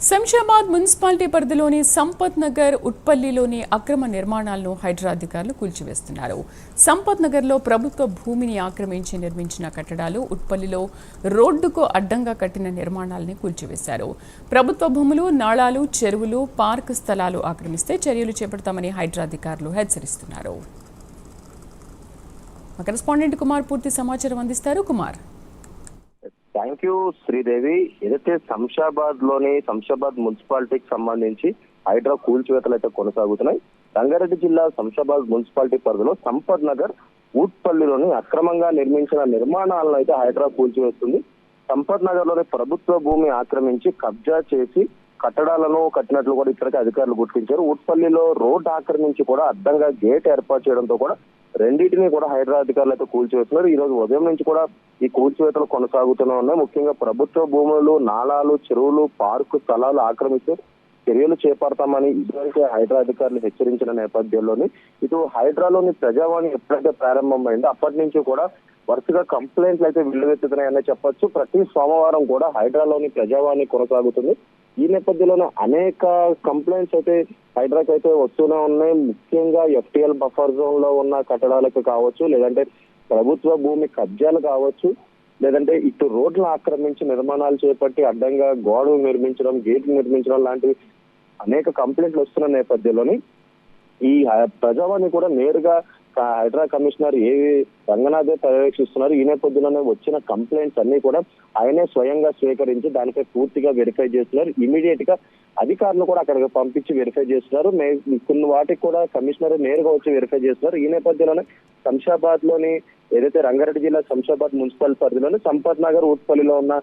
Shamshabad municipality పరిధిలోని సంపత్ నగర్ ఉట్పల్లిలోని అక్రమ నిర్మాణాలను హైడ్రా అధికారులు కూల్చివేస్తున్నారు. సంపత్ నగర్లో ప్రభుత్వ భూమిని ఆక్రమించి నిర్మించిన కట్టడాలు, ఉట్పల్లిలో రోడ్డుకు అడ్డంగా కట్టిన నిర్మాణాలని కూల్చివేశారు. ప్రభుత్వ భూములు, నాళాలు, చెరువులు, పార్క్ స్థలాలు ఆక్రమిస్తే చర్యలు చేపడతామని హైడ్రా అధికారులు హెచ్చరిస్తున్నారు. కరెస్పాండెంట్ కుమార్ పూర్తి సమాచారం అందిస్తారు. Kumar, thank you Sridevi. ఏదైతే శంషాబాద్ మున్సిపాలిటీకి సంబంధించి హైడ్రా కూల్చివేతలు అయితే కొనసాగుతున్నాయి. రంగారెడ్డి జిల్లా శంషాబాద్ మున్సిపాలిటీ పరిధిలో సంపత్ నగర్ ఊట్పల్లిలోని అక్రమంగా నిర్మించిన నిర్మాణాలను అయితే హైడ్రా కూల్చివేస్తుంది. సంపత్ నగర్ లోని ప్రభుత్వ భూమి ఆక్రమించి కబ్జా చేసి కట్టడాలను కట్టినట్లు కూడా ఇక్కడికి అధికారులు గుర్తించారు. ఊట్పల్లిలో రోడ్డు ఆక్రమించి కూడా అడ్డంగా గేట్ ఏర్పాటు చేయడంతో కూడా రెండింటినీ కూడా హైడ్రా అధికారులు అయితే కూల్చివేస్తున్నారు. ఈ రోజు ఉదయం నుంచి కూడా ఈ కూల్చివేతలు కొనసాగుతూనే ఉన్నాయి. ముఖ్యంగా ప్రభుత్వ భూములు, నాళాలు, చెరువులు, పార్కు స్థలాలు ఆక్రమిస్తే చర్యలు చేపడతామని ఇదివరకే హైడ్రా అధికారులు హెచ్చరించిన నేపథ్యంలోని ఇటు హైడ్రాలోని ప్రజావాణి ఎప్పుడైతే ప్రారంభమైందో అప్పటి నుంచి కూడా వరుసగా కంప్లైంట్లు అయితే వెల్లువెత్తుతున్నాయని చెప్పొచ్చు. ప్రతి సోమవారం కూడా హైడ్రాలోని ప్రజావాణి కొనసాగుతుంది. ఈ నేపథ్యంలోనే అనేక కంప్లైంట్స్ అయితే హైడ్రాకి అయితే వస్తూనే ఉన్నాయి. ముఖ్యంగా FTL బఫర్ జోన్ లో ఉన్న కట్టడాలకు కావచ్చు, లేదంటే ప్రభుత్వ భూమి కబ్జాలు కావచ్చు, లేదంటే ఇటు రోడ్లు ఆక్రమించి నిర్మాణాలు చేపట్టి అడ్డంగా గోడలు నిర్మించడం, గేట్లు నిర్మించడం లాంటివి అనేక కంప్లైంట్లు వస్తున్న నేపథ్యంలోని ఈ ప్రజావాణి కూడా నేరుగా హైడ్రా కమిషనర్ రంగనాథే పర్యవేక్షిస్తున్నారు. ఈ నేపథ్యంలోనే వచ్చిన కంప్లైంట్స్ అన్ని కూడా ఆయనే స్వయంగా స్వీకరించి దానిపై పూర్తిగా వెరిఫై చేస్తున్నారు. ఇమీడియట్ గా అధికారులు కూడా అక్కడికి పంపించి వెరిఫై చేస్తున్నారు. కొన్ని వాటికి కూడా కమిషనర్ నేరుగా వచ్చి వెరిఫై చేస్తున్నారు. ఈ నేపథ్యంలోనే శంషాబాద్ లోని ఏదైతే రంగారెడ్డి జిల్లా శంషాబాద్ మున్సిపల్ పరిధిలోని సంపత్ నగర్ ఊట్పల్లిలో ఉన్న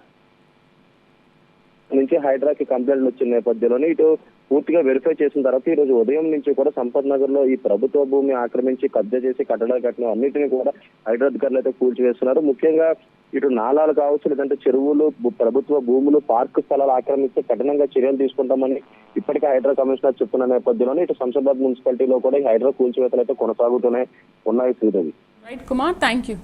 నుంచి హైడ్రాకి కంప్లైంట్లు వచ్చిన నేపథ్యంలోనే ఇటు పూర్తిగా వెరిఫై చేసిన తర్వాత ఈ రోజు ఉదయం నుంచి కూడా సంపత్ నగర్ లో ఈ ప్రభుత్వ భూమి ఆక్రమించి కబ్జా చేసి కట్టడాలు కట్టిన అన్నింటినీ కూడా హైడ్రా అధికారులు అయితే కూల్చివేస్తున్నారు. ముఖ్యంగా ఇటు నాళాలు కావచ్చు, లేదంటే చెరువులు, ప్రభుత్వ భూములు, పార్కు స్థలాలు ఆక్రమిస్తే కఠినంగా చర్యలు తీసుకుంటామని ఇప్పటికే హైడ్రా కమిషనర్ చెప్తున్న నేపథ్యంలోనే ఇటు శంషాబాద్ మున్సిపాలిటీలో కూడా ఈ హైడ్రా కూల్చివేతలు అయితే కొనసాగుతూనే ఉన్నాయి. Sridevi. Right Kumar, thank you.